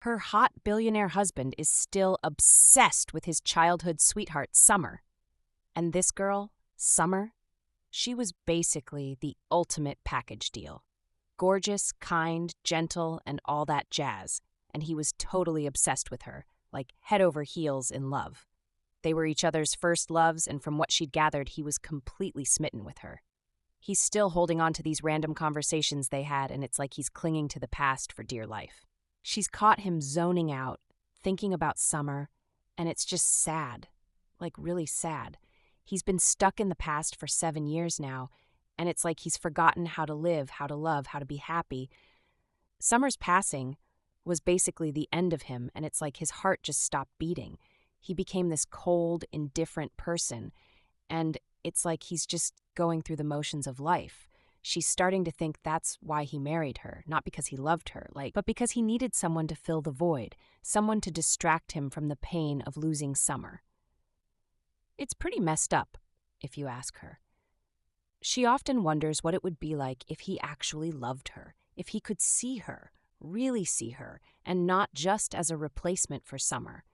Her hot billionaire husband is still obsessed with his childhood sweetheart, Summer. And this girl, Summer, she was basically the ultimate package deal. Gorgeous, kind, gentle, and all that jazz. And he was totally obsessed with her, like head over heels in love. They were each other's first loves, and from what she'd gathered, he was completely smitten with her. He's still holding on to these random conversations they had, and it's like he's clinging to the past for dear life. She's caught him zoning out, thinking about Summer, and it's just sad, like really sad. He's been stuck in the past for 7 years now, and it's like he's forgotten how to live, how to love, how to be happy. Summer's passing was basically the end of him, and it's like his heart just stopped beating. He became this cold, indifferent person, and it's like he's just going through the motions of life. She's starting to think that's why he married her, not because he loved her, but because he needed someone to fill the void, someone to distract him from the pain of losing Summer. It's pretty messed up, if you ask her. She often wonders what it would be like if he actually loved her, if he could see her, really see her, and not just as a replacement for Summer.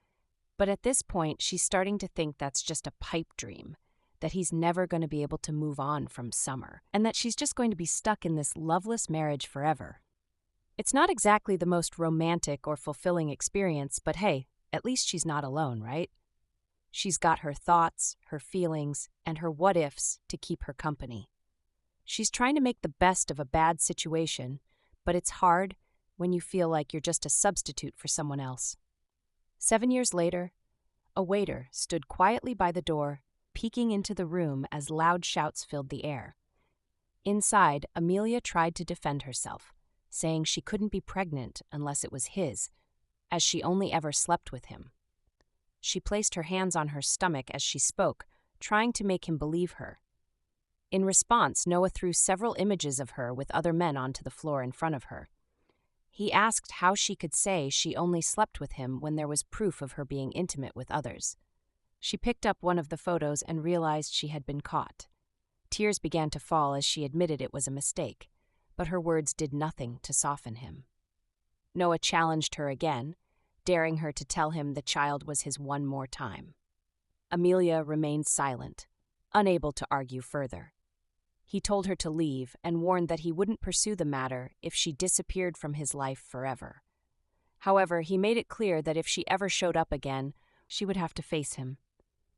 But at this point, she's starting to think that's just a pipe dream, that he's never going to be able to move on from Summer, and that she's just going to be stuck in this loveless marriage forever. It's not exactly the most romantic or fulfilling experience, but hey, at least she's not alone, right? She's got her thoughts, her feelings, and her what-ifs to keep her company. She's trying to make the best of a bad situation, but it's hard when you feel like you're just a substitute for someone else. 7 years later, a waiter stood quietly by the door, peeking into the room as loud shouts filled the air. Inside, Amelia tried to defend herself, saying she couldn't be pregnant unless it was his, as she only ever slept with him. She placed her hands on her stomach as she spoke, trying to make him believe her. In response, Noah threw several images of her with other men onto the floor in front of her. He asked how she could say she only slept with him when there was proof of her being intimate with others. She picked up one of the photos and realized she had been caught. Tears began to fall as she admitted it was a mistake, but her words did nothing to soften him. Noah challenged her again, daring her to tell him the child was his one more time. Amelia remained silent, unable to argue further. He told her to leave and warned that he wouldn't pursue the matter if she disappeared from his life forever. However, he made it clear that if she ever showed up again, she would have to face him.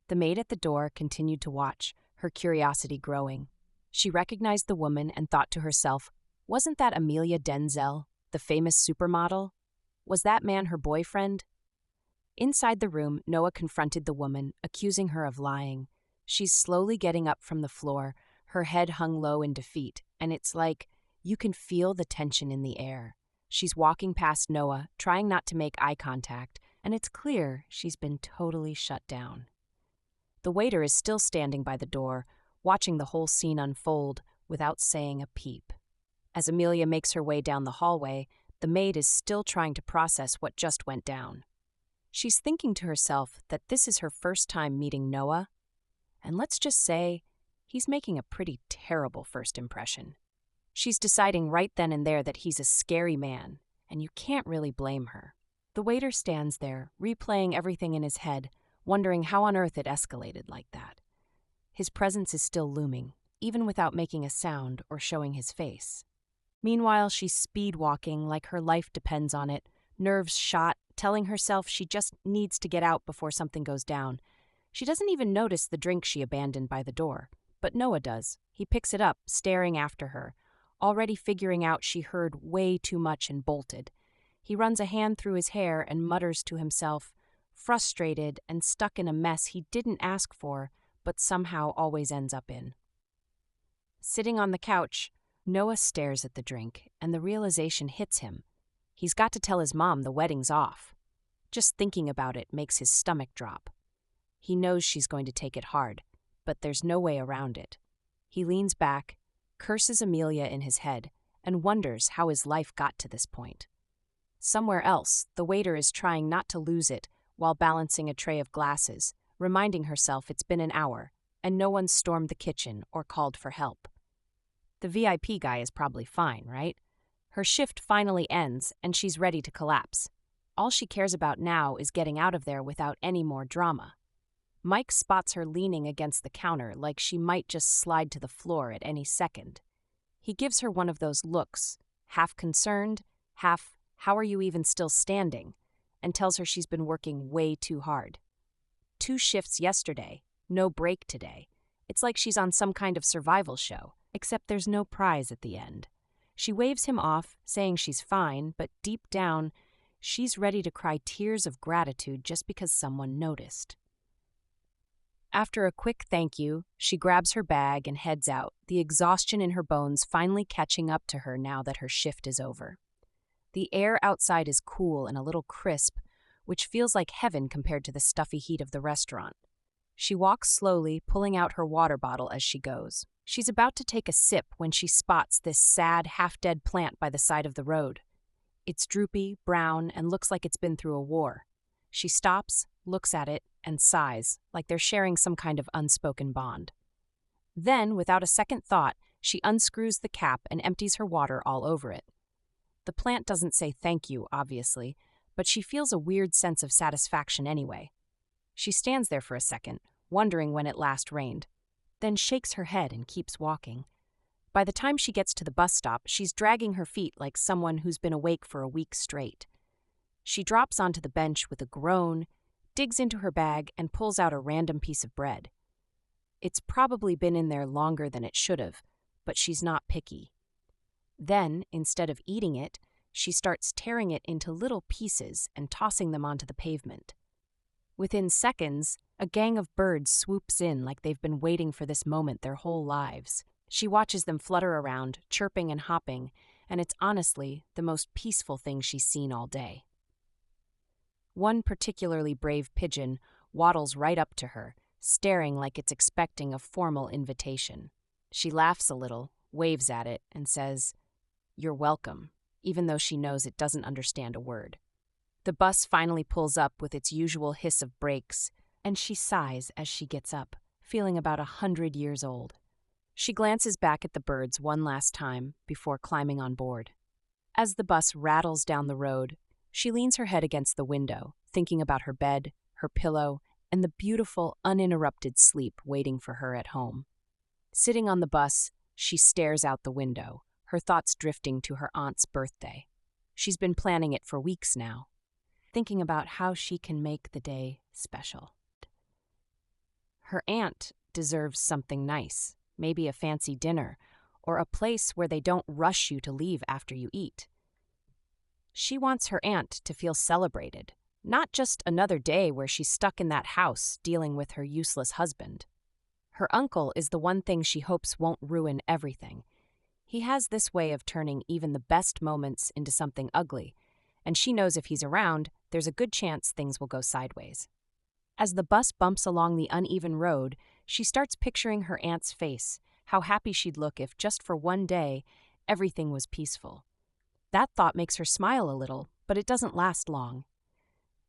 The maid at the door continued to watch, her curiosity growing. She recognized the woman and thought to herself, wasn't that Amelia Denzel, the famous supermodel? Was that man her boyfriend? Inside the room, Noah confronted the woman, accusing her of lying. She's slowly getting up from the floor, her head hung low in defeat, and it's like you can feel the tension in the air. She's walking past Noah, trying not to make eye contact, and it's clear she's been totally shut down. The waiter is still standing by the door, watching the whole scene unfold without saying a peep. As Amelia makes her way down the hallway, the maid is still trying to process what just went down. She's thinking to herself that this is her first time meeting Noah, and let's just say he's making a pretty terrible first impression. She's deciding right then and there that he's a scary man, and you can't really blame her. The waiter stands there, replaying everything in his head, wondering how on earth it escalated like that. His presence is still looming, even without making a sound or showing his face. Meanwhile, she's speed-walking like her life depends on it, nerves shot, telling herself she just needs to get out before something goes down. She doesn't even notice the drink she abandoned by the door, but Noah does. He picks it up, staring after her, already figuring out she heard way too much and bolted. He runs a hand through his hair and mutters to himself, frustrated and stuck in a mess he didn't ask for, but somehow always ends up in. Sitting on the couch, Noah stares at the drink, and the realization hits him. He's got to tell his mom the wedding's off. Just thinking about it makes his stomach drop. He knows she's going to take it hard, but there's no way around it. He leans back, curses Amelia in his head, and wonders how his life got to this point. Somewhere else, the waiter is trying not to lose it while balancing a tray of glasses, reminding herself it's been an hour, and no one's stormed the kitchen or called for help. The VIP guy is probably fine, right? Her shift finally ends, and she's ready to collapse. All she cares about now is getting out of there without any more drama. Mike spots her leaning against the counter like she might just slide to the floor at any second. He gives her one of those looks, half concerned, half, how are you even still standing, and tells her she's been working way too hard. 2 shifts yesterday, no break today. It's like she's on some kind of survival show, except there's no prize at the end. She waves him off, saying she's fine, but deep down, she's ready to cry tears of gratitude just because someone noticed. After a quick thank you, she grabs her bag and heads out, the exhaustion in her bones finally catching up to her now that her shift is over. The air outside is cool and a little crisp, which feels like heaven compared to the stuffy heat of the restaurant. She walks slowly, pulling out her water bottle as she goes. She's about to take a sip when she spots this sad, half-dead plant by the side of the road. It's droopy, brown, and looks like it's been through a war. She stops, looks at it, and sighs, like they're sharing some kind of unspoken bond. Then, without a second thought, she unscrews the cap and empties her water all over it. The plant doesn't say thank you, obviously, but she feels a weird sense of satisfaction anyway. She stands there for a second, wondering when it last rained, then shakes her head and keeps walking. By the time she gets to the bus stop, she's dragging her feet like someone who's been awake for a week straight. She drops onto the bench with a groan, digs into her bag, and pulls out a random piece of bread. It's probably been in there longer than it should have, but she's not picky. Then, instead of eating it, she starts tearing it into little pieces and tossing them onto the pavement. Within seconds, a gang of birds swoops in like they've been waiting for this moment their whole lives. She watches them flutter around, chirping and hopping, and it's honestly the most peaceful thing she's seen all day. One particularly brave pigeon waddles right up to her, staring like it's expecting a formal invitation. She laughs a little, waves at it, and says, "You're welcome," even though she knows it doesn't understand a word. The bus finally pulls up with its usual hiss of brakes, and she sighs as she gets up, feeling about 100 years old. She glances back at the birds one last time before climbing on board. As the bus rattles down the road, she leans her head against the window, thinking about her bed, her pillow, and the beautiful, uninterrupted sleep waiting for her at home. Sitting on the bus, she stares out the window, her thoughts drifting to her aunt's birthday. She's been planning it for weeks now, thinking about how she can make the day special. Her aunt deserves something nice, maybe a fancy dinner, or a place where they don't rush you to leave after you eat. She wants her aunt to feel celebrated, not just another day where she's stuck in that house dealing with her useless husband. Her uncle is the one thing she hopes won't ruin everything. He has this way of turning even the best moments into something ugly, and she knows if he's around, there's a good chance things will go sideways. As the bus bumps along the uneven road, she starts picturing her aunt's face, how happy she'd look if just for one day, everything was peaceful. That thought makes her smile a little, but it doesn't last long.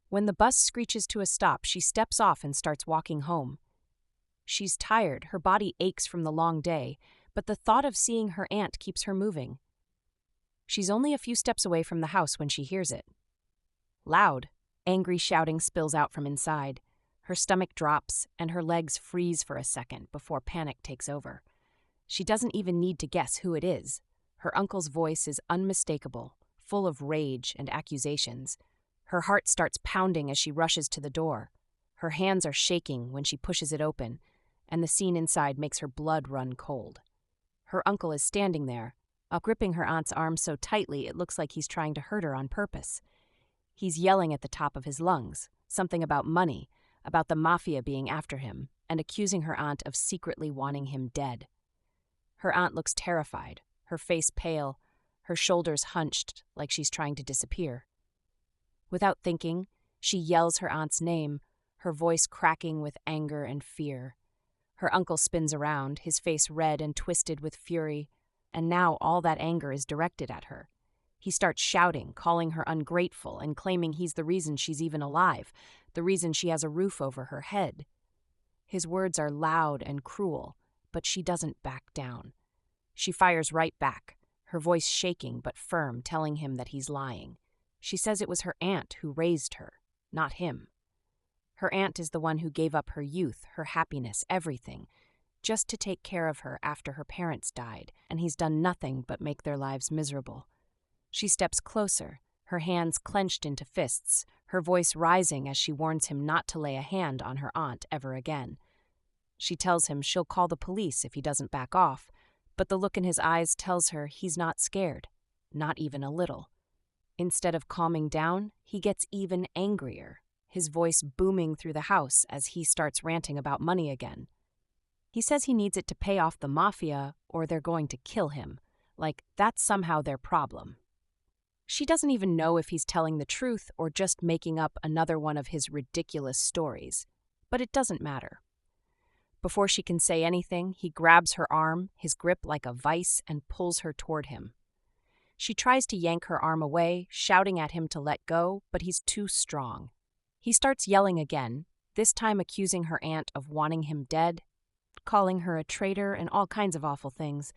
When the bus screeches to a stop, she steps off and starts walking home. She's tired, her body aches from the long day, but the thought of seeing her aunt keeps her moving. She's only a few steps away from the house when she hears it. Loud, angry shouting spills out from inside. Her stomach drops, and her legs freeze for a second before panic takes over. She doesn't even need to guess who it is. Her uncle's voice is unmistakable, full of rage and accusations. Her heart starts pounding as she rushes to the door. Her hands are shaking when she pushes it open, and the scene inside makes her blood run cold. Her uncle is standing there, gripping her aunt's arm so tightly it looks like he's trying to hurt her on purpose. He's yelling at the top of his lungs, something about money, about the mafia being after him, and accusing her aunt of secretly wanting him dead. Her aunt looks terrified, her face pale, her shoulders hunched like she's trying to disappear. Without thinking, she yells her aunt's name, her voice cracking with anger and fear. Her uncle spins around, his face red and twisted with fury, and now all that anger is directed at her. He starts shouting, calling her ungrateful, and claiming he's the reason she's even alive, the reason she has a roof over her head. His words are loud and cruel, but she doesn't back down. She fires right back, her voice shaking but firm, telling him that he's lying. She says it was her aunt who raised her, not him. Her aunt is the one who gave up her youth, her happiness, everything, just to take care of her after her parents died, and he's done nothing but make their lives miserable. She steps closer, her hands clenched into fists, her voice rising as she warns him not to lay a hand on her aunt ever again. She tells him she'll call the police if he doesn't back off, but the look in his eyes tells her he's not scared, not even a little. Instead of calming down, he gets even angrier, his voice booming through the house as he starts ranting about money again. He says he needs it to pay off the mafia or they're going to kill him, like that's somehow their problem. She doesn't even know if he's telling the truth or just making up another one of his ridiculous stories, but it doesn't matter. Before she can say anything, he grabs her arm, his grip like a vice, and pulls her toward him. She tries to yank her arm away, shouting at him to let go, but he's too strong. He starts yelling again, this time accusing her aunt of wanting him dead, calling her a traitor and all kinds of awful things.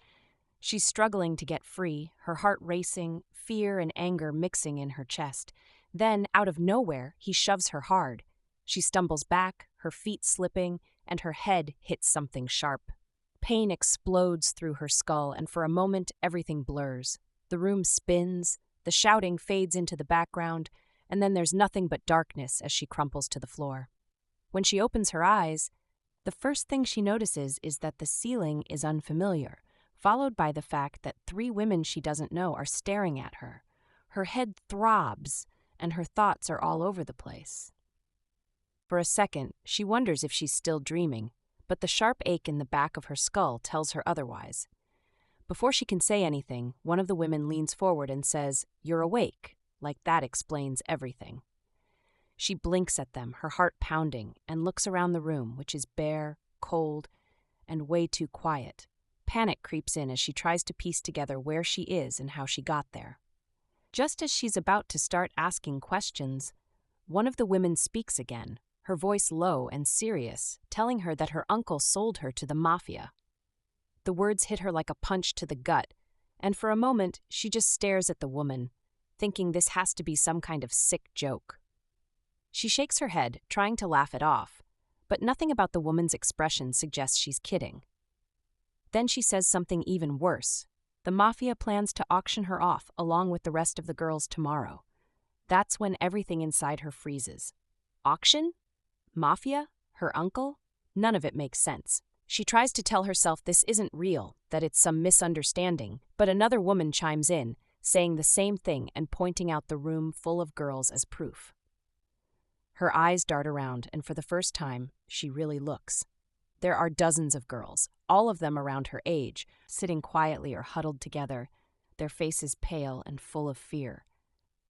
She's struggling to get free, her heart racing, fear and anger mixing in her chest. Then, out of nowhere, he shoves her hard. She stumbles back, her feet slipping, and her head hits something sharp. Pain explodes through her skull, and for a moment, everything blurs. The room spins, the shouting fades into the background, and then there's nothing but darkness as she crumples to the floor. When she opens her eyes, the first thing she notices is that the ceiling is unfamiliar, followed by the fact that 3 women she doesn't know are staring at her. Her head throbs, and her thoughts are all over the place. For a second, she wonders if she's still dreaming, but the sharp ache in the back of her skull tells her otherwise. Before she can say anything, one of the women leans forward and says, "You're awake," like that explains everything. She blinks at them, her heart pounding, and looks around the room, which is bare, cold, and way too quiet. Panic creeps in as she tries to piece together where she is and how she got there. Just as she's about to start asking questions, one of the women speaks again, her voice low and serious, telling her that her uncle sold her to the mafia. The words hit her like a punch to the gut, and for a moment she just stares at the woman, thinking this has to be some kind of sick joke. She shakes her head, trying to laugh it off, but nothing about the woman's expression suggests she's kidding. Then she says something even worse. The mafia plans to auction her off along with the rest of the girls tomorrow. That's when everything inside her freezes. Auction? Mafia? Her uncle? None of it makes sense. She tries to tell herself this isn't real, that it's some misunderstanding, but another woman chimes in, saying the same thing and pointing out the room full of girls as proof. Her eyes dart around, and for the first time, she really looks. There are dozens of girls, all of them around her age, sitting quietly or huddled together, their faces pale and full of fear.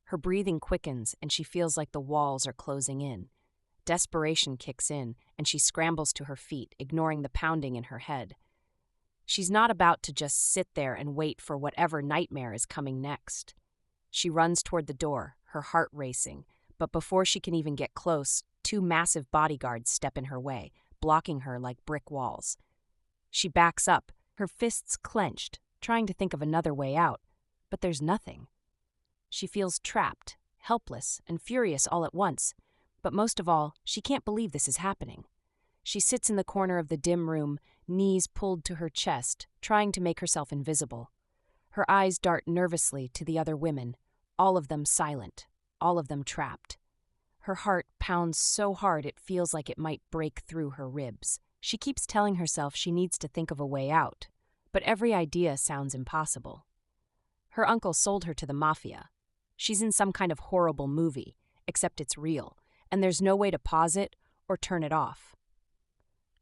Her breathing quickens, and she feels like the walls are closing in. Desperation kicks in, and she scrambles to her feet, ignoring the pounding in her head. She's not about to just sit there and wait for whatever nightmare is coming next. She runs toward the door, her heart racing, but before she can even get close, 2 massive bodyguards step in her way, blocking her like brick walls. She backs up, her fists clenched, trying to think of another way out, but there's nothing. She feels trapped, helpless, and furious all at once, but most of all, she can't believe this is happening. She sits in the corner of the dim room, knees pulled to her chest, trying to make herself invisible. Her eyes dart nervously to the other women, all of them silent, all of them trapped. Her heart pounds so hard it feels like it might break through her ribs. She keeps telling herself she needs to think of a way out, but every idea sounds impossible. Her uncle sold her to the mafia. She's in some kind of horrible movie, except it's real, and there's no way to pause it or turn it off.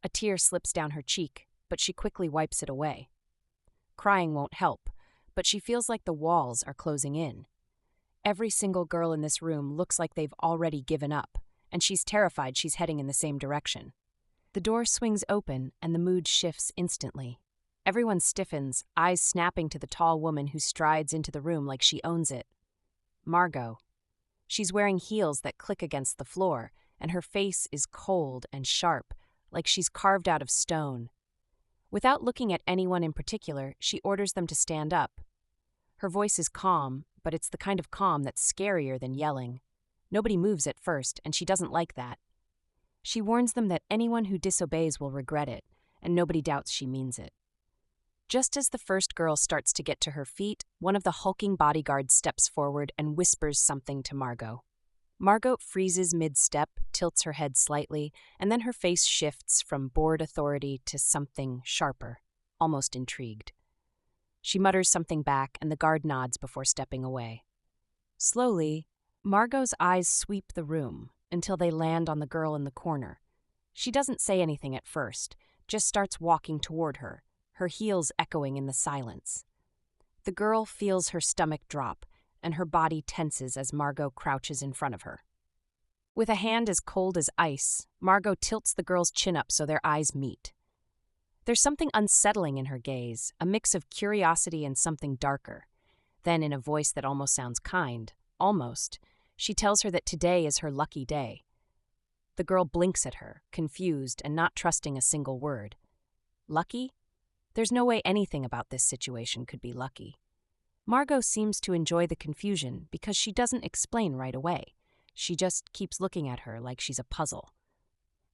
A tear slips down her cheek, but she quickly wipes it away. Crying won't help, but she feels like the walls are closing in. Every single girl in this room looks like they've already given up, and she's terrified she's heading in the same direction. The door swings open, and the mood shifts instantly. Everyone stiffens, eyes snapping to the tall woman who strides into the room like she owns it. Margot. She's wearing heels that click against the floor, and her face is cold and sharp, like she's carved out of stone. Without looking at anyone in particular, she orders them to stand up. Her voice is calm, but it's the kind of calm that's scarier than yelling. Nobody moves at first, and she doesn't like that. She warns them that anyone who disobeys will regret it, and nobody doubts she means it. Just as the first girl starts to get to her feet, one of the hulking bodyguards steps forward and whispers something to Margot. Margot freezes mid-step, tilts her head slightly, and then her face shifts from bored authority to something sharper, almost intrigued. She mutters something back, and the guard nods before stepping away. Slowly, Margot's eyes sweep the room until they land on the girl in the corner. She doesn't say anything at first, just starts walking toward her, her heels echoing in the silence. The girl feels her stomach drop, and her body tenses as Margot crouches in front of her. With a hand as cold as ice, Margot tilts the girl's chin up so their eyes meet. There's something unsettling in her gaze, a mix of curiosity and something darker. Then, in a voice that almost sounds kind, she tells her that today is her lucky day. The girl blinks at her, confused and not trusting a single word. Lucky? There's no way anything about this situation could be lucky. Margot seems to enjoy the confusion because she doesn't explain right away. She just keeps looking at her like she's a puzzle.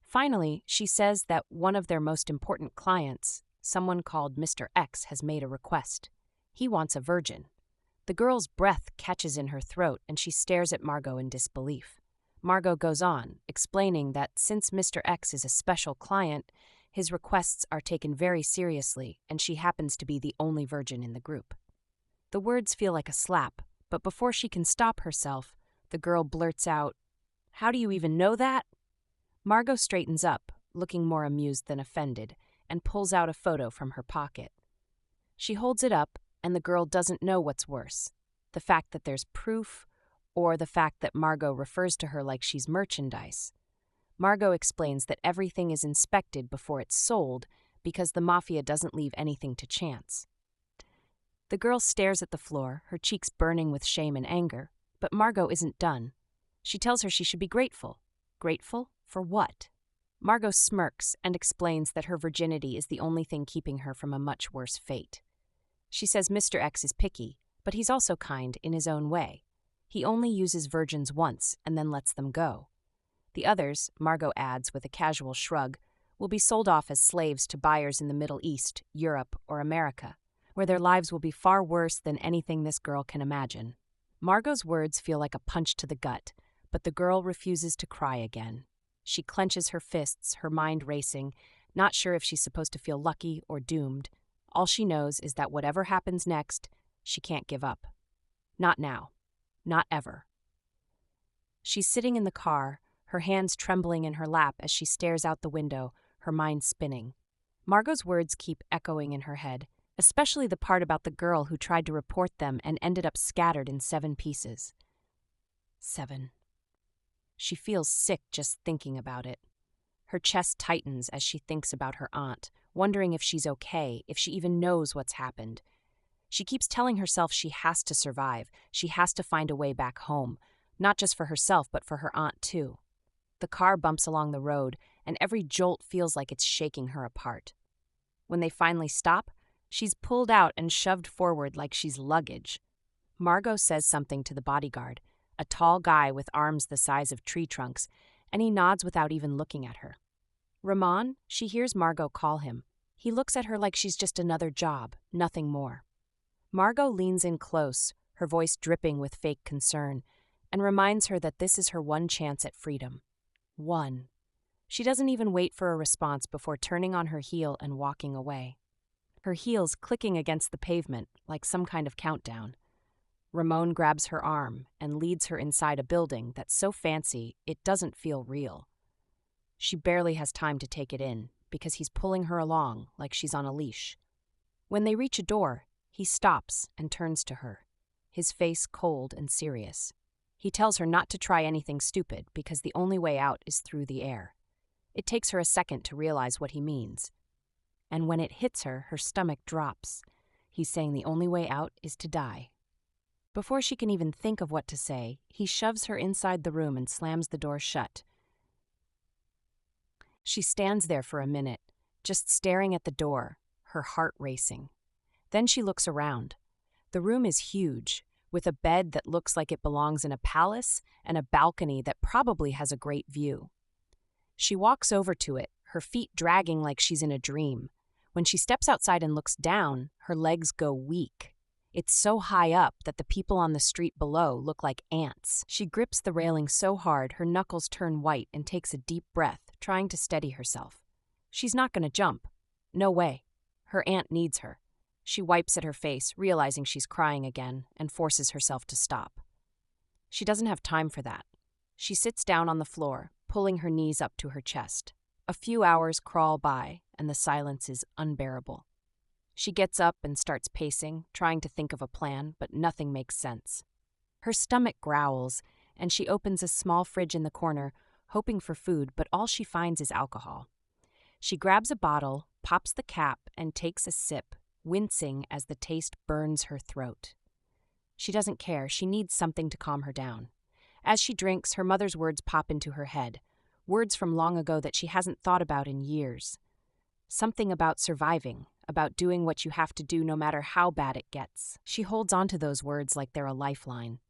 Finally, she says that one of their most important clients, someone called Mr. X, has made a request. He wants a virgin. The girl's breath catches in her throat and she stares at Margot in disbelief. Margot goes on, explaining that since Mr. X is a special client, his requests are taken very seriously and she happens to be the only virgin in the group. The words feel like a slap, but before she can stop herself, the girl blurts out, "How do you even know that?" Margot straightens up, looking more amused than offended, and pulls out a photo from her pocket. She holds it up, and the girl doesn't know what's worse, the fact that there's proof, or the fact that Margot refers to her like she's merchandise. Margot explains that everything is inspected before it's sold because the mafia doesn't leave anything to chance. The girl stares at the floor, her cheeks burning with shame and anger, but Margot isn't done. She tells her she should be grateful. Grateful for what? Margot smirks and explains that her virginity is the only thing keeping her from a much worse fate. She says Mr. X is picky, but he's also kind in his own way. He only uses virgins once and then lets them go. The others, Margot adds with a casual shrug, will be sold off as slaves to buyers in the Middle East, Europe, or America, where their lives will be far worse than anything this girl can imagine. Margot's words feel like a punch to the gut, but the girl refuses to cry again. She clenches her fists, her mind racing, not sure if she's supposed to feel lucky or doomed. All she knows is that whatever happens next, she can't give up. Not now. Not ever. She's sitting in the car, her hands trembling in her lap as she stares out the window, her mind spinning. Margot's words keep echoing in her head, especially the part about the girl who tried to report them and ended up scattered in 7 pieces. 7. She feels sick just thinking about it. Her chest tightens as she thinks about her aunt, wondering if she's okay, if she even knows what's happened. She keeps telling herself she has to survive, she has to find a way back home, not just for herself but for her aunt too. The car bumps along the road, and every jolt feels like it's shaking her apart. When they finally stop, she's pulled out and shoved forward like she's luggage. Margot says something to the bodyguard, a tall guy with arms the size of tree trunks, and he nods without even looking at her. Ramon, she hears Margot call him. He looks at her like she's just another job, nothing more. Margot leans in close, her voice dripping with fake concern, and reminds her that this is her one chance at freedom. One. She doesn't even wait for a response before turning on her heel and walking away. Her heels clicking against the pavement like some kind of countdown. Ramon grabs her arm and leads her inside a building that's so fancy it doesn't feel real. She barely has time to take it in because he's pulling her along like she's on a leash. When they reach a door, he stops and turns to her, his face cold and serious. He tells her not to try anything stupid because the only way out is through the air. It takes her a second to realize what he means. And when it hits her, her stomach drops. He's saying the only way out is to die. Before she can even think of what to say, he shoves her inside the room and slams the door shut. She stands there for a minute, just staring at the door, her heart racing. Then she looks around. The room is huge, with a bed that looks like it belongs in a palace and a balcony that probably has a great view. She walks over to it, her feet dragging like she's in a dream. When she steps outside and looks down, her legs go weak. It's so high up that the people on the street below look like ants. She grips the railing so hard her knuckles turn white and takes a deep breath, trying to steady herself. She's not going to jump. No way. Her aunt needs her. She wipes at her face, realizing she's crying again, and forces herself to stop. She doesn't have time for that. She sits down on the floor, pulling her knees up to her chest. A few hours crawl by, and the silence is unbearable. She gets up and starts pacing, trying to think of a plan, but nothing makes sense. Her stomach growls, and she opens a small fridge in the corner, hoping for food, but all she finds is alcohol. She grabs a bottle, pops the cap, and takes a sip, wincing as the taste burns her throat. She doesn't care. She needs something to calm her down. As she drinks, her mother's words pop into her head, words from long ago that she hasn't thought about in years. Something about surviving, about doing what you have to do no matter how bad it gets. She holds on to those words like they're a lifeline.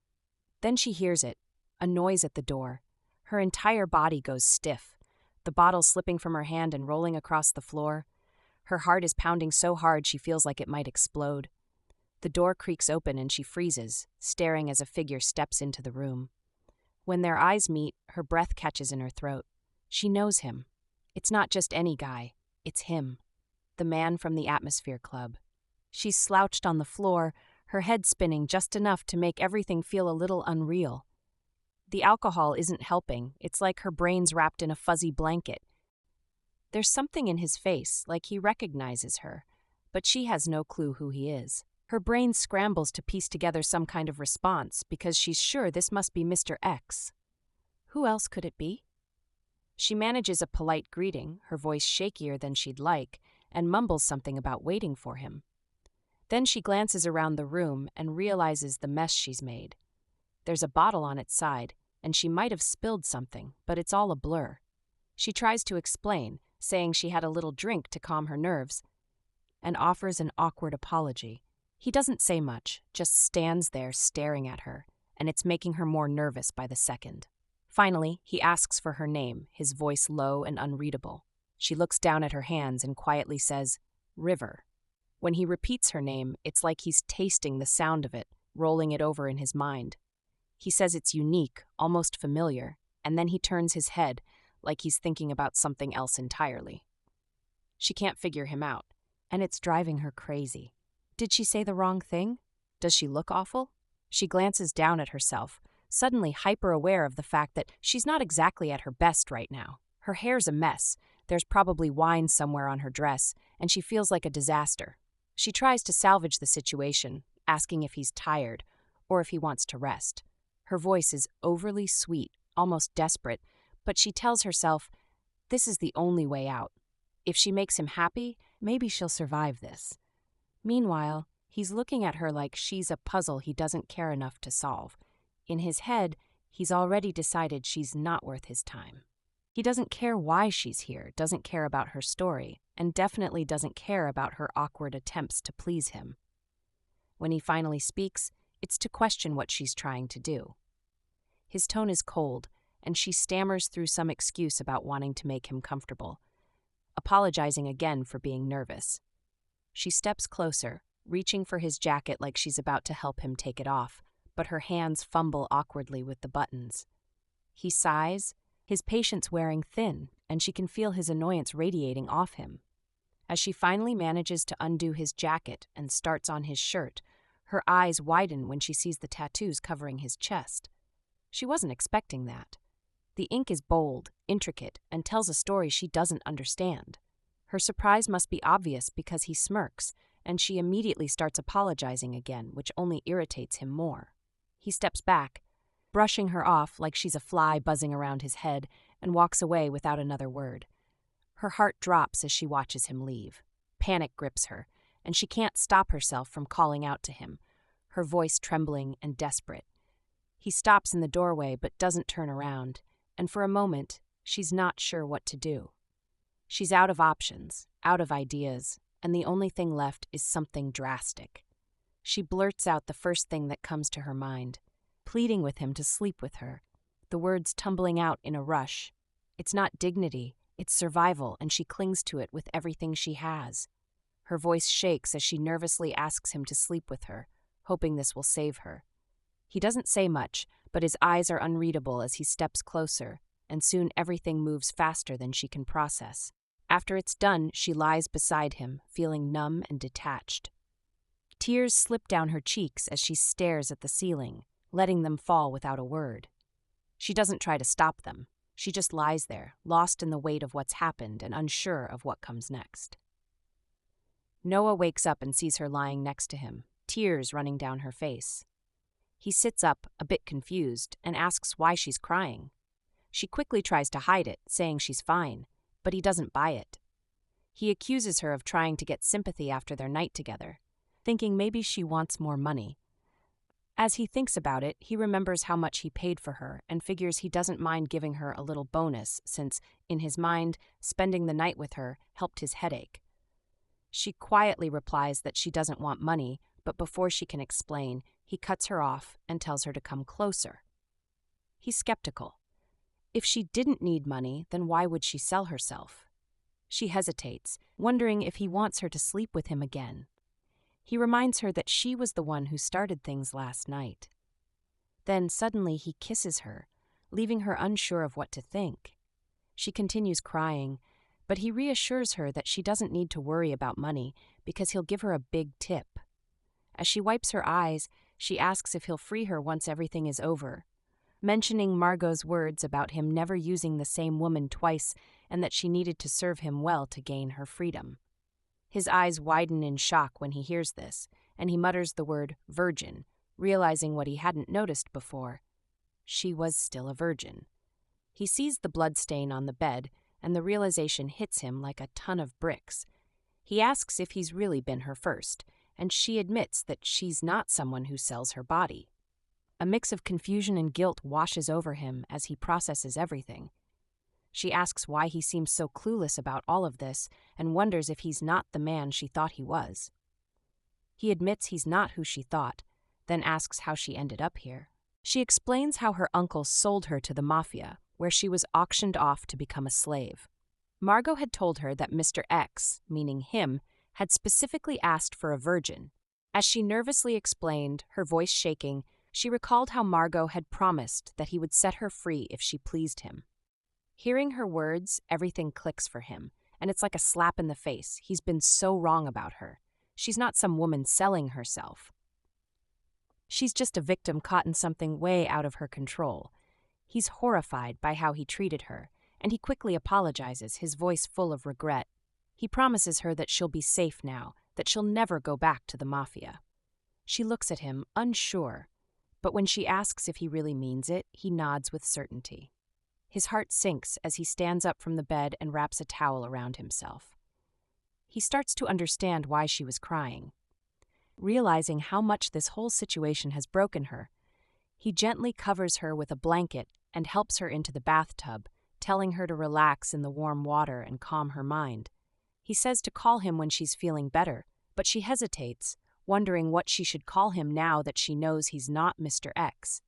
Then she hears it, a noise at the door. Her entire body goes stiff, the bottle slipping from her hand and rolling across the floor. Her heart is pounding so hard she feels like it might explode. The door creaks open and she freezes, staring as a figure steps into the room. When their eyes meet, her breath catches in her throat. She knows him. It's not just any guy. It's him, the man from the Atmosphere Club. She's slouched on the floor, her head spinning just enough to make everything feel a little unreal. The alcohol isn't helping. It's like her brain's wrapped in a fuzzy blanket. There's something in his face, like he recognizes her, but she has no clue who he is. Her brain scrambles to piece together some kind of response because she's sure this must be Mr. X. Who else could it be? She manages a polite greeting, her voice shakier than she'd like, and mumbles something about waiting for him. Then she glances around the room and realizes the mess she's made. There's a bottle on its side, and she might have spilled something, but it's all a blur. She tries to explain, saying she had a little drink to calm her nerves, and offers an awkward apology. He doesn't say much, just stands there staring at her, and it's making her more nervous by the second. Finally, he asks for her name, his voice low and unreadable. She looks down at her hands and quietly says, River. When he repeats her name, it's like he's tasting the sound of it, rolling it over in his mind. He says it's unique, almost familiar, and then he turns his head, like he's thinking about something else entirely. She can't figure him out, and it's driving her crazy. Did she say the wrong thing? Does she look awful? She glances down at herself, suddenly hyper-aware of the fact that she's not exactly at her best right now. Her hair's a mess, there's probably wine somewhere on her dress, and she feels like a disaster. She tries to salvage the situation, asking if he's tired, or if he wants to rest. Her voice is overly sweet, almost desperate, but she tells herself, this is the only way out. If she makes him happy, maybe she'll survive this. Meanwhile, he's looking at her like she's a puzzle he doesn't care enough to solve. In his head, he's already decided she's not worth his time. He doesn't care why she's here, doesn't care about her story, and definitely doesn't care about her awkward attempts to please him. When he finally speaks, it's to question what she's trying to do. His tone is cold, and she stammers through some excuse about wanting to make him comfortable, apologizing again for being nervous. She steps closer, reaching for his jacket like she's about to help him take it off, but her hands fumble awkwardly with the buttons. He sighs, his patience wearing thin, and she can feel his annoyance radiating off him. As she finally manages to undo his jacket and starts on his shirt, her eyes widen when she sees the tattoos covering his chest. She wasn't expecting that. The ink is bold, intricate, and tells a story she doesn't understand. Her surprise must be obvious because he smirks, and she immediately starts apologizing again, which only irritates him more. He steps back, brushing her off like she's a fly buzzing around his head, and walks away without another word. Her heart drops as she watches him leave. Panic grips her, and she can't stop herself from calling out to him, her voice trembling and desperate. He stops in the doorway but doesn't turn around, and for a moment, she's not sure what to do. She's out of options, out of ideas, and the only thing left is something drastic. She blurts out the first thing that comes to her mind, pleading with him to sleep with her, the words tumbling out in a rush. It's not dignity, it's survival, and she clings to it with everything she has. Her voice shakes as she nervously asks him to sleep with her, hoping this will save her. He doesn't say much, but his eyes are unreadable as he steps closer, and soon everything moves faster than she can process. After it's done, she lies beside him, feeling numb and detached. Tears slip down her cheeks as she stares at the ceiling, letting them fall without a word. She doesn't try to stop them. She just lies there, lost in the weight of what's happened and unsure of what comes next. Noah wakes up and sees her lying next to him, tears running down her face. He sits up, a bit confused, and asks why she's crying. She quickly tries to hide it, saying she's fine, but he doesn't buy it. He accuses her of trying to get sympathy after their night together, thinking maybe she wants more money. As he thinks about it, he remembers how much he paid for her and figures he doesn't mind giving her a little bonus since, in his mind, spending the night with her helped his headache. She quietly replies that she doesn't want money, but before she can explain, he cuts her off and tells her to come closer. He's skeptical. If she didn't need money, then why would she sell herself? She hesitates, wondering if he wants her to sleep with him again. He reminds her that she was the one who started things last night. Then suddenly he kisses her, leaving her unsure of what to think. She continues crying, but he reassures her that she doesn't need to worry about money because he'll give her a big tip. As she wipes her eyes, she asks if he'll free her once everything is over, mentioning Margot's words about him never using the same woman twice and that she needed to serve him well to gain her freedom. His eyes widen in shock when he hears this, and he mutters the word virgin, realizing what he hadn't noticed before. She was still a virgin. He sees the blood stain on the bed, and the realization hits him like a ton of bricks. He asks if he's really been her first, and she admits that she's not someone who sells her body. A mix of confusion and guilt washes over him as he processes everything. She asks why he seems so clueless about all of this and wonders if he's not the man she thought he was. He admits he's not who she thought, then asks how she ended up here. She explains how her uncle sold her to the mafia, where she was auctioned off to become a slave. Margot had told her that Mr. X, meaning him, had specifically asked for a virgin. As she nervously explained, her voice shaking, she recalled how Margot had promised that he would set her free if she pleased him. Hearing her words, everything clicks for him, and it's like a slap in the face. He's been so wrong about her. She's not some woman selling herself. She's just a victim caught in something way out of her control. He's horrified by how he treated her, and he quickly apologizes, his voice full of regret. He promises her that she'll be safe now, that she'll never go back to the mafia. She looks at him, unsure, but when she asks if he really means it, he nods with certainty. His heart sinks as he stands up from the bed and wraps a towel around himself. He starts to understand why she was crying. Realizing how much this whole situation has broken her, he gently covers her with a blanket and helps her into the bathtub, telling her to relax in the warm water and calm her mind. He says to call him when she's feeling better, but she hesitates, wondering what she should call him now that she knows he's not Mr. X.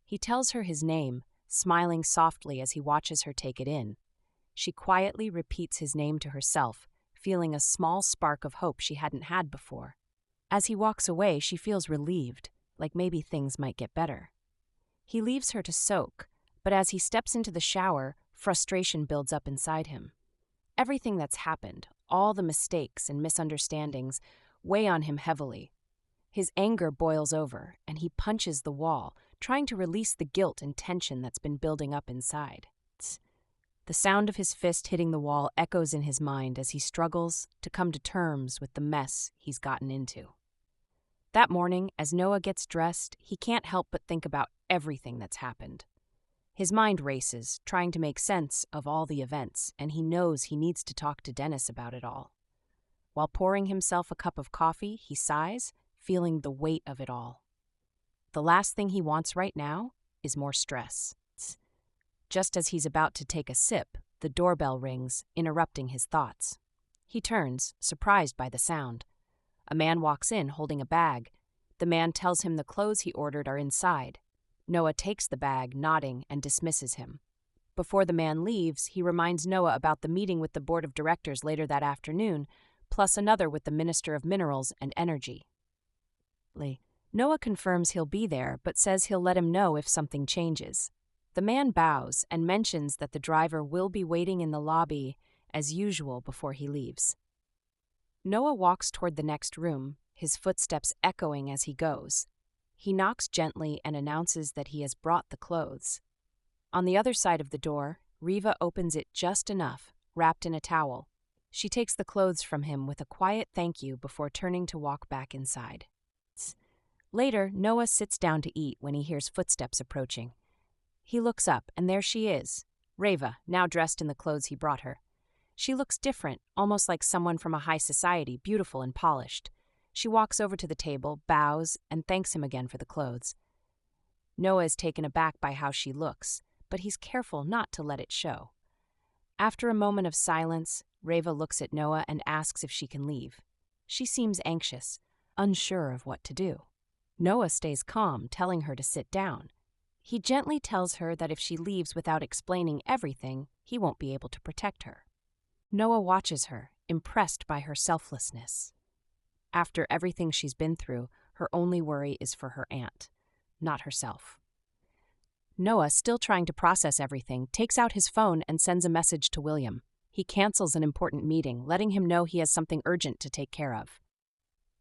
He tells her his name, smiling softly as he watches her take it in. She quietly repeats his name to herself, feeling a small spark of hope she hadn't had before. As he walks away, she feels relieved, like maybe things might get better. He leaves her to soak, but as he steps into the shower, frustration builds up inside him. Everything that's happened, all the mistakes and misunderstandings, weigh on him heavily. His anger boils over, and he punches the wall, trying to release the guilt and tension that's been building up inside. The sound of his fist hitting the wall echoes in his mind as he struggles to come to terms with the mess he's gotten into. That morning, as Noah gets dressed, he can't help but think about everything that's happened. His mind races, trying to make sense of all the events, and he knows he needs to talk to Dennis about it all. While pouring himself a cup of coffee, he sighs, feeling the weight of it all. The last thing he wants right now is more stress. Just as he's about to take a sip, the doorbell rings, interrupting his thoughts. He turns, surprised by the sound. A man walks in holding a bag. The man tells him the clothes he ordered are inside. Noah takes the bag, nodding, and dismisses him. Before the man leaves, he reminds Noah about the meeting with the board of directors later that afternoon, plus another with the Minister of Minerals and Energy. Noah confirms he'll be there, but says he'll let him know if something changes. The man bows and mentions that the driver will be waiting in the lobby as usual before he leaves. Noah walks toward the next room, his footsteps echoing as he goes. He knocks gently and announces that he has brought the clothes. On the other side of the door, Riva opens it just enough, wrapped in a towel. She takes the clothes from him with a quiet thank you before turning to walk back inside. Later, Noah sits down to eat when he hears footsteps approaching. He looks up, and there she is, Riva, now dressed in the clothes he brought her. She looks different, almost like someone from a high society, beautiful and polished. She walks over to the table, bows, and thanks him again for the clothes. Noah is taken aback by how she looks, but he's careful not to let it show. After a moment of silence, Riva looks at Noah and asks if she can leave. She seems anxious, unsure of what to do. Noah stays calm, telling her to sit down. He gently tells her that if she leaves without explaining everything, he won't be able to protect her. Noah watches her, impressed by her selflessness. After everything she's been through, her only worry is for her aunt, not herself. Noah, still trying to process everything, takes out his phone and sends a message to William. He cancels an important meeting, letting him know he has something urgent to take care of.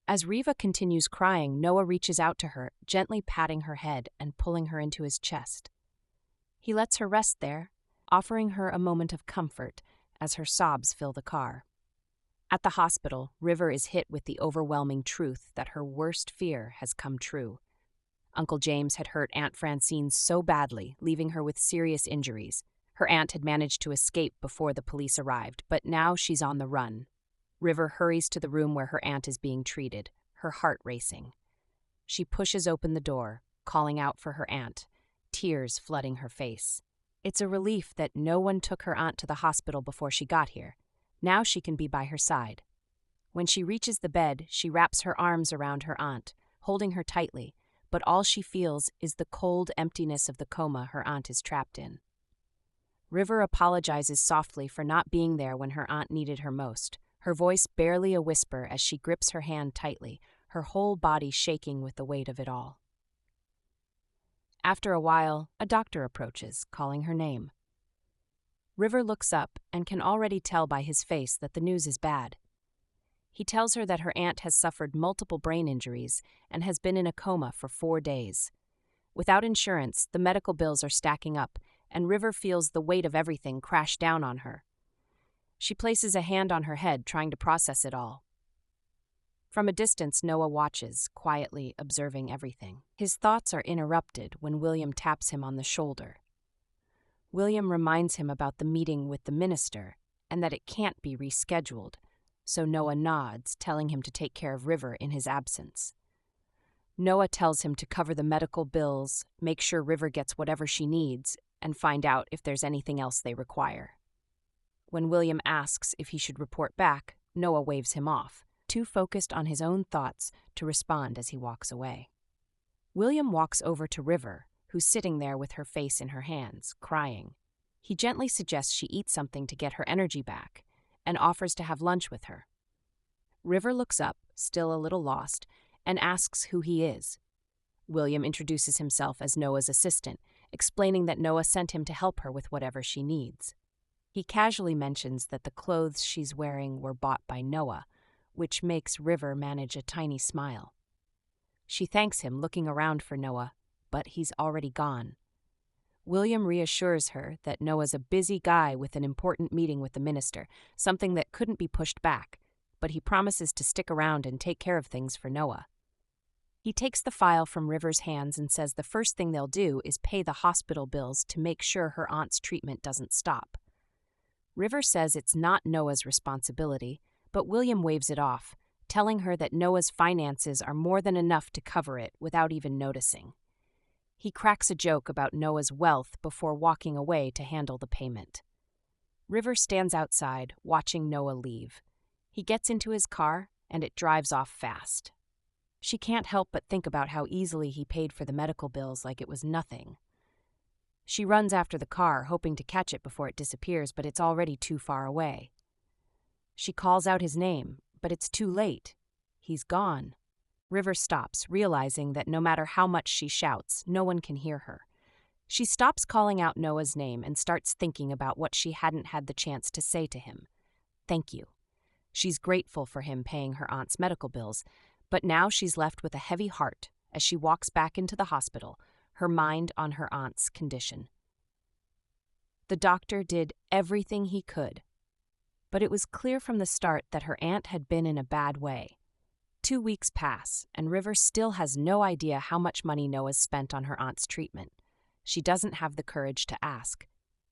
As Riva continues crying, Noah reaches out to her, gently patting her head and pulling her into his chest. He lets her rest there, offering her a moment of comfort as her sobs fill the car. At the hospital, River is hit with the overwhelming truth that her worst fear has come true. Uncle James had hurt Aunt Francine so badly, leaving her with serious injuries. Her aunt had managed to escape before the police arrived, but now she's on the run. River hurries to the room where her aunt is being treated, her heart racing. She pushes open the door, calling out for her aunt, tears flooding her face. It's a relief that no one took her aunt to the hospital before she got here. Now she can be by her side. When she reaches the bed, she wraps her arms around her aunt, holding her tightly, but all she feels is the cold emptiness of the coma her aunt is trapped in. River apologizes softly for not being there when her aunt needed her most, her voice barely a whisper as she grips her hand tightly, her whole body shaking with the weight of it all. After a while, a doctor approaches, calling her name. River looks up and can already tell by his face that the news is bad. He tells her that her aunt has suffered multiple brain injuries and has been in a coma for 4 days. Without insurance, the medical bills are stacking up, and River feels the weight of everything crash down on her. She places a hand on her head, trying to process it all. From a distance, Noah watches, quietly observing everything. His thoughts are interrupted when William taps him on the shoulder. William reminds him about the meeting with the minister and that it can't be rescheduled, so Noah nods, telling him to take care of River in his absence. Noah tells him to cover the medical bills, make sure River gets whatever she needs, and find out if there's anything else they require. When William asks if he should report back, Noah waves him off, too focused on his own thoughts to respond as he walks away. William walks over to River, who's sitting there with her face in her hands, crying. He gently suggests she eat something to get her energy back, and offers to have lunch with her. River looks up, still a little lost, and asks who he is. William introduces himself as Noah's assistant, explaining that Noah sent him to help her with whatever she needs. He casually mentions that the clothes she's wearing were bought by Noah, which makes River manage a tiny smile. She thanks him, looking around for Noah, but he's already gone. William reassures her that Noah's a busy guy with an important meeting with the minister, something that couldn't be pushed back, but he promises to stick around and take care of things for Noah. He takes the file from River's hands and says the first thing they'll do is pay the hospital bills to make sure her aunt's treatment doesn't stop. River says it's not Noah's responsibility, but William waves it off, telling her that Noah's finances are more than enough to cover it without even noticing. He cracks a joke about Noah's wealth before walking away to handle the payment. River stands outside, watching Noah leave. He gets into his car, and it drives off fast. She can't help but think about how easily he paid for the medical bills like it was nothing. She runs after the car, hoping to catch it before it disappears, but it's already too far away. She calls out his name, but it's too late. He's gone. River stops, realizing that no matter how much she shouts, no one can hear her. She stops calling out Noah's name and starts thinking about what she hadn't had the chance to say to him. Thank you. She's grateful for him paying her aunt's medical bills, but now she's left with a heavy heart as she walks back into the hospital, her mind on her aunt's condition. The doctor did everything he could, but it was clear from the start that her aunt had been in a bad way. 2 weeks pass, and River still has no idea how much money Noah's spent on her aunt's treatment. She doesn't have the courage to ask.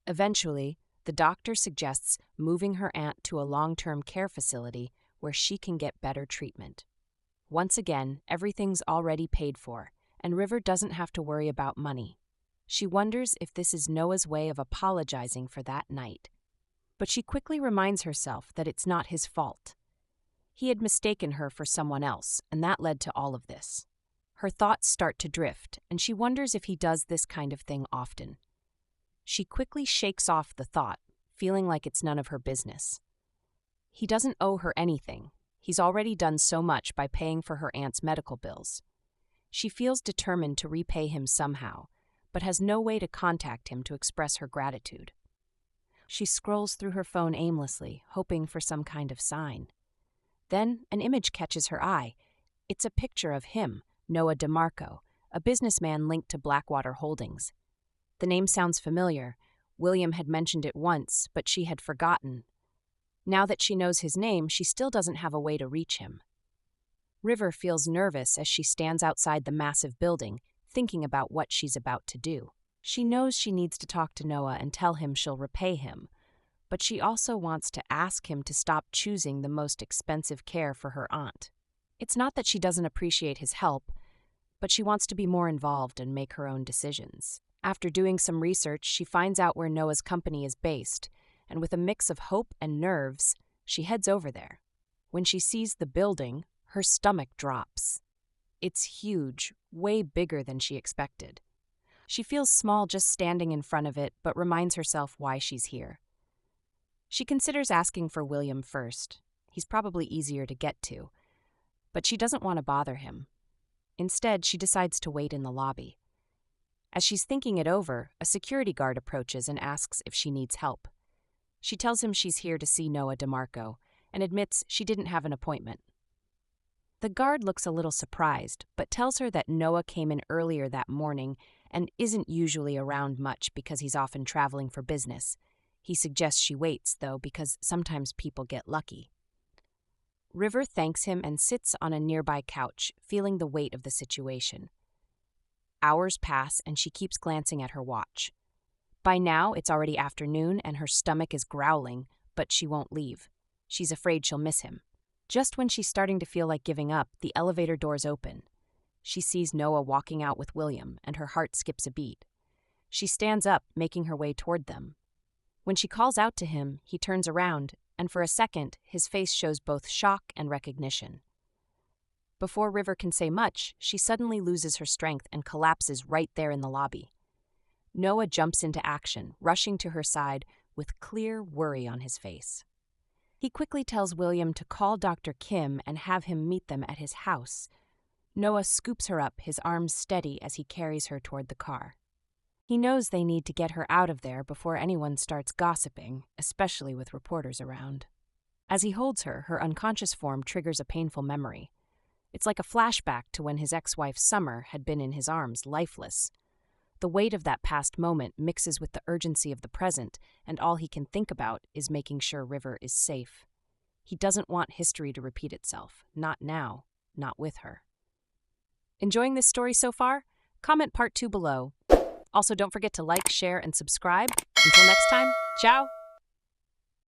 Eventually, the doctor suggests moving her aunt to a long-term care facility where she can get better treatment. Once again, everything's already paid for, and River doesn't have to worry about money. She wonders if this is Noah's way of apologizing for that night. But she quickly reminds herself that it's not his fault. He had mistaken her for someone else, and that led to all of this. Her thoughts start to drift, and she wonders if he does this kind of thing often. She quickly shakes off the thought, feeling like it's none of her business. He doesn't owe her anything. He's already done so much by paying for her aunt's medical bills. She feels determined to repay him somehow, but has no way to contact him to express her gratitude. She scrolls through her phone aimlessly, hoping for some kind of sign. Then an image catches her eye. It's a picture of him, Noah DeMarco, a businessman linked to Blackwater Holdings. The name sounds familiar. William had mentioned it once, but she had forgotten. Now that she knows his name, she still doesn't have a way to reach him. River feels nervous as she stands outside the massive building, thinking about what she's about to do. She knows she needs to talk to Noah and tell him she'll repay him, but she also wants to ask him to stop choosing the most expensive care for her aunt. It's not that she doesn't appreciate his help, but she wants to be more involved and make her own decisions. After doing some research, she finds out where Noah's company is based, and with a mix of hope and nerves, she heads over there. When she sees the building, her stomach drops. It's huge, way bigger than she expected. She feels small just standing in front of it, but reminds herself why she's here. She considers asking for William first. He's probably easier to get to, but she doesn't want to bother him. Instead, she decides to wait in the lobby. As she's thinking it over, a security guard approaches and asks if she needs help. She tells him she's here to see Noah DeMarco and admits she didn't have an appointment. The guard looks a little surprised, but tells her that Noah came in earlier that morning and isn't usually around much because he's often traveling for business. He suggests she waits, though, because sometimes people get lucky. River thanks him and sits on a nearby couch, feeling the weight of the situation. Hours pass, and she keeps glancing at her watch. By now, it's already afternoon, and her stomach is growling, but she won't leave. She's afraid she'll miss him. Just when she's starting to feel like giving up, the elevator doors open. She sees Noah walking out with William, and her heart skips a beat. She stands up, making her way toward them. When she calls out to him, he turns around, and for a second, his face shows both shock and recognition. Before River can say much, she suddenly loses her strength and collapses right there in the lobby. Noah jumps into action, rushing to her side with clear worry on his face. He quickly tells William to call Dr. Kim and have him meet them at his house. Noah scoops her up, his arms steady as he carries her toward the car. He knows they need to get her out of there before anyone starts gossiping, especially with reporters around. As he holds her, her unconscious form triggers a painful memory. It's like a flashback to when his ex-wife Summer had been in his arms, lifeless. The weight of that past moment mixes with the urgency of the present, and all he can think about is making sure River is safe. He doesn't want history to repeat itself. Not now, not with her. Enjoying this story so far? Comment part 2 below. Also, don't forget to like, share, and subscribe. Until next time, ciao!